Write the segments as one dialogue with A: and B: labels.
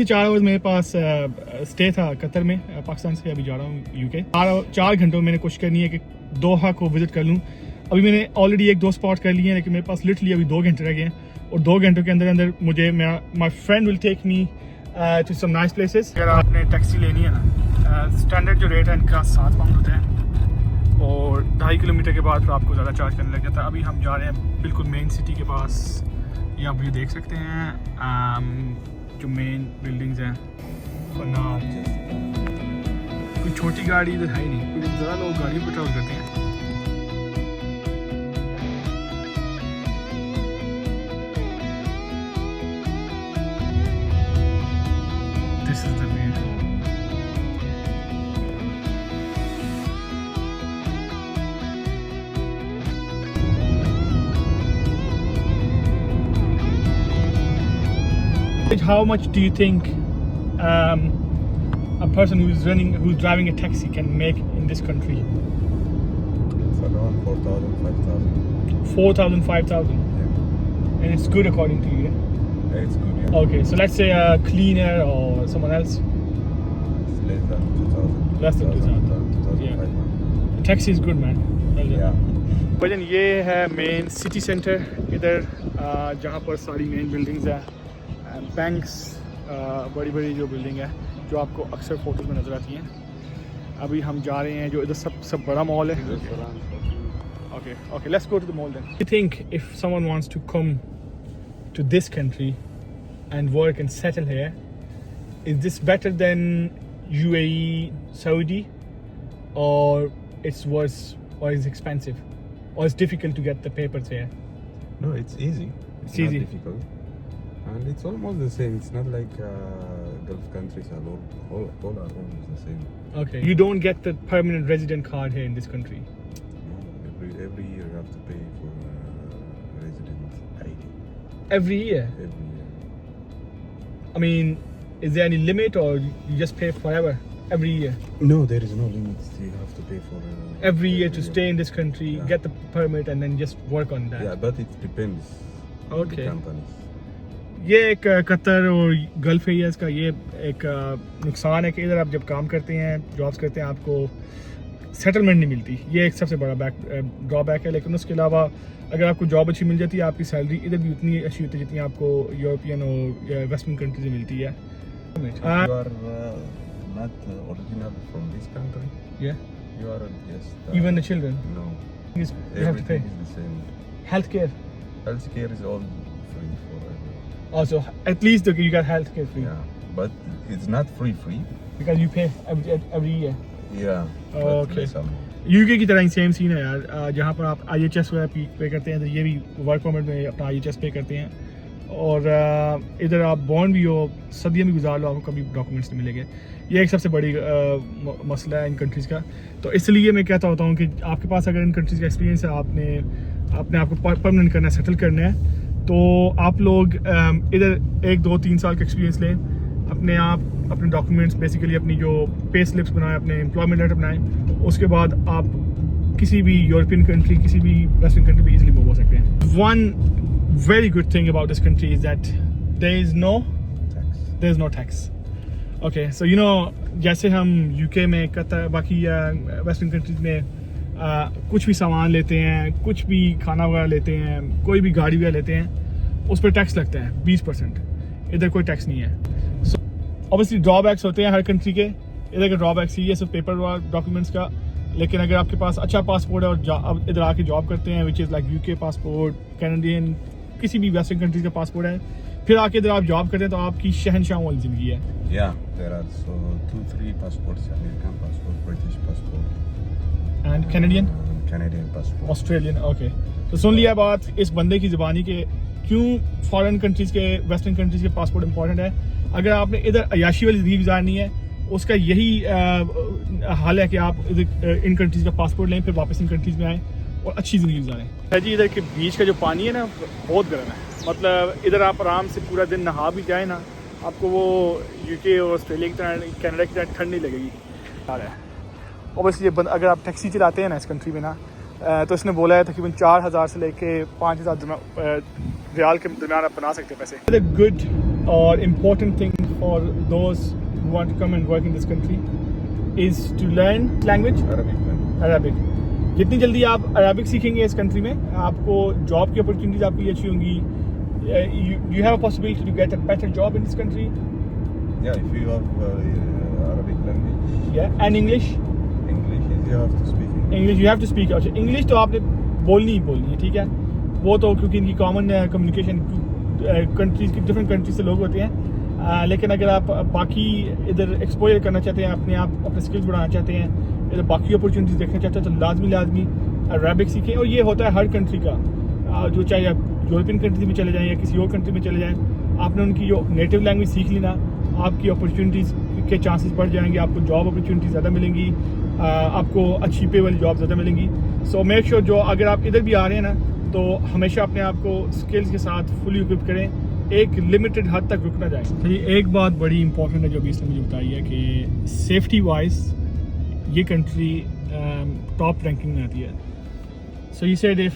A: से 4 आवर्स मेरे पास स्टे था कतर में। पाकिस्तान से अभी जा रहा हूँ यूके। 4 घंटों में मैंने कोशिश करनी है कि दोहा को विजिट कर लूँ। अभी मैंने ऑलरेडी 1-2 स्पॉट कर लिए हैं, लेकिन मेरे पास लिटरली अभी 2 घंटे रह गए हैं, और 2 घंटों के अंदर अंदर मुझे my friend will take me to some nice places. अगर आपने टैक्सी लेनी है ना, स्टैंडर्ड जो रेट है इनका 7 पाउंड होता है, और 2.5 किलोमीटर के बाद फिर आपको ज़्यादा चार्ज करने लग जाता है। अभी हम जा रहे हैं बिल्कुल मेन सिटी के पास। ये आप व्यू देख सकते हैं, जो मेन बिल्डिंग्स हैं। कोई छोटी गाड़ी इधर है ही नहीं, क्योंकि ज़्यादा लोग गाड़ियों पर ट्रैवल करते हैं। This is the view. How much do you think a person who's driving a taxi can make in this country?
B: It's around 4,000, 5,000.
A: 4,000, 5,000,
B: Yeah.
A: and it's good according to you.
B: Yeah, it's good. Yeah.
A: Okay, so let's say a cleaner or someone else.
B: It's less than 2,000.
A: Less than 2,000.
B: 2,500.
A: The taxi is good, man. Well done.
B: Yeah.
A: वजन ये है main city centre, इधर जहाँ पर सारी main buildings हैं, banks, बड़ी बड़ी जो बिल्डिंग है जो आपको अक्सर फोटोज में नज़र आती हैं। अभी हम जा रहे हैं जो इधर सब बड़ा मॉल है। Okay, let's go to the mall then. You think if someone wants to come to this country and work and settle here, is this better than UAE, Saudi, or it's worse, or is expensive, or it's difficult to get the papers here?
B: No, it's easy.
A: It's
B: not
A: easy.
B: difficult. And it's almost the same. It's not like Gulf countries are all are almost the same.
A: Okay. You don't get the permanent resident card here in this country.
B: No, every year you have to pay for resident ID.
A: Every year?
B: Every year.
A: I mean, is there any limit, or you just pay forever, every year?
B: No, there is no limit. You have to pay for
A: Every year to stay in this country,
B: Yeah.
A: get the permit, and then just work on that.
B: Yeah, but it depends on
A: Okay.
B: the companies.
A: ये एक Qatar और gulf areas का ये एक नुकसान है कि इधर आप जब काम करते हैं, जॉब्स करते हैं, आपको सेटलमेंट नहीं मिलती। ये एक सबसे बड़ा ड्रॉबैक है। लेकिन उसके अलावा अगर आपको जॉब अच्छी मिल जाती है, आपकी सैलरी इधर भी उतनी अच्छी होती है जितनी आपको यूरोपियन और वेस्टर्न कंट्रीज में मिलती है।
B: You are not original from this country.
A: Yeah.
B: You are just.
A: Even the children.
B: No.
A: You have to pay.
B: Everything is the same.
A: Healthcare.
B: Healthcare is all free for everyone.
A: Also, at least you get healthcare free.
B: Yeah, but it's not free.
A: Because you pay every year.
B: Yeah.
A: Okay. UK की तरह ही same scene है यार, जहाँ पर आप IHS वगैरह पे करते हैं, तो ये भी वर्क परमिट में अपना IHS पे करते हैं। और इधर आप बॉन्ड भी हो, सदियाँ भी गुजार लो, आपको कभी डॉक्यूमेंट्स नहीं मिलेंगे। ये एक सबसे बड़ी मसला है इन कंट्रीज़ का। तो इसलिए मैं कहता होता हूँ कि आपके पास अगर इन कंट्रीज़ का एक्सपीरियंस है, आपने आपको परमानेंट करना है, सेटल करना है, तो आप लोग इधर 1-2-3 साल का एक्सपीरियंस लें, अपने डॉक्यूमेंट्स बेसिकली अपनी जो पे स्लिप्स बनाएं, अपने एम्प्लॉयमेंट लेटर बनाएं, उसके बाद आप किसी भी यूरोपियन कंट्री, किसी भी वेस्टर्न कंट्री में इजीली मूव हो सकते हैं। One very good thing about this country is that there is no tax. Okay, so you know, जैसे हम यूके में, कतर, बाकी वेस्टर्न कंट्रीज में कुछ भी सामान लेते हैं, कुछ भी खाना वगैरह लेते हैं, कोई भी गाड़ी वगैरह लेते हैं, उस पर टैक्स लगता है 20%। इधर कोई टैक्स नहीं है। सो ऑब्वियसली ड्रॉबैक्स होते हैं हर कंट्री के। इधर का ड्रॉबैक्स ही है सिर्फ पेपर वर्क, डॉक्यूमेंट्स का। लेकिन अगर आपके पास अच्छा पासपोर्ट है और इधर आके जॉब करते हैं, which is like UK passport, Canadian, किसी भी वेस्टर्न कंट्रीज का पासपोर्ट है, फिर आके इधर आप जॉब करते हैं, तो आपकी शहनशाह वाली ज़िंदगी है।
B: Yeah, there are so 2-3 passports: American passport, British passport,
A: and Canadian,
B: Canadian passport.
A: Australian. Okay, तो सुन लिया बात इस बंदे की ज़बानी के क्यों फॉरेन कंट्रीज के, वेस्टर्न कंट्रीज के पासपोर्ट इंपॉर्टेंट है। अगर आपने इधर अयाशी वाली ज़िंदगी गुजारनी है, उसका यही हाल है कि आप इधर इन कंट्रीज का पासपोर्ट लें, फिर वापस इन कंट्रीज में आएँ और अच्छी ज़िंदगी गुजारें। जी, इधर के बीच का जो पानी है ना, बहुत गर्म है। मतलब इधर आप आराम से पूरा दिन नहा भी जाए ना, आपको वो यूके और ऑस्ट्रेलिया की तरह, कनाडा की तरह ठंड नहीं लगेगी। ऑब्वियसली अगर आप टैक्सी चलाते हैं ना इस कंट्री में ना, तो इसने बोला है तकरीबन 4,000 से लेके 5,000 रियाल के दरमियान आप बना सकते हैं पैसे। द गुड और important thing for those who want to come and work in this country is to learn language
B: Arabic language.
A: Arabic. जितनी जल्दी आप अरबिक सीखेंगे इस कंट्री में, आपको जॉब की अपॉर्चुनिटीज आपकी अच्छी होंगी. You have a possibility to get a better job in this country.
B: Yeah, if you have Arabic language.
A: Yeah, and English.
B: English is you have to speak English.
A: English you have to speak. अच्छा, English तो आपने बोलनी ही बोलनी है, ठीक है. वो तो क्योंकि इनकी कॉमन कम्युनिकेशन कंट्रीज की डिफरेंट कंट्रीज से लोग होते हैं. लेकिन अगर आप बाकी इधर एक्सपोजर करना चाहते हैं, अपने आप अपने स्किल्स बढ़ाना चाहते हैं, इधर बाकी अपॉर्चुनिटीज देखना चाहते हैं, तो लाजमी अरबिक सीखें. और ये होता है हर कंट्री का, जो चाहे आप यूरोपियन कंट्री में चले जाएँ या किसी और कंट्री में चले जाएँ, आपने उनकी जो नेटिव लैंग्वेज सीख ली ना, आपकी अपॉर्चुनिटीज़ के चांसेस बढ़ जाएंगे, आपको जॉब अपॉर्चुनिटी ज़्यादा मिलेंगी, आपको अच्छी पे वाली जॉब ज़्यादा मिलेंगी. सो मेक श्योर जो अगर आप इधर भी आ रहे हैं ना, तो हमेशा अपने आप को स्किल्स के साथ फुली इक्विप करें, एक लिमिटेड हद तक रुकना जाए. तो ये एक बात बड़ी इंपॉर्टेंट है जो अभी इसने मुझे बताई है कि सेफ्टी वाइज ये कंट्री टॉप रैंकिंग में आती है. So you said if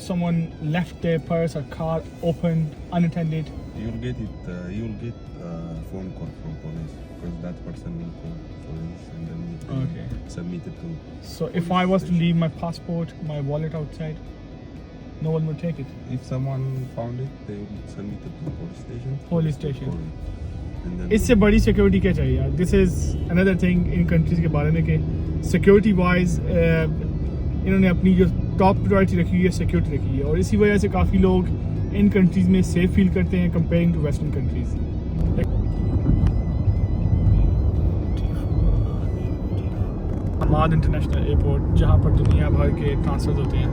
A: someone left their purse or car open, unattended,
B: You'll get it. You'll get a phone call from police because that person will call police and then it will
A: Okay.
B: be submitted to.
A: so if I was to leave my passport, my wallet outside, no one would take it.
B: If someone found it, they will submit it to the police station.
A: Police
B: will
A: station.
B: call it. And then
A: इससे बड़ी security क्या चाहिए यार. This is another thing in countries के बारे में कि security wise इन्होंने अपनी जो टॉप प्रायोरिटी रखी हुई है सिक्योरिटी रखी है, और इसी वजह से काफ़ी लोग इन कंट्रीज़ में सेफ फील करते हैं comparing to western countries. Hamad international airport, जहाँ पर दुनिया भर के ट्रांसफर्स होते हैं.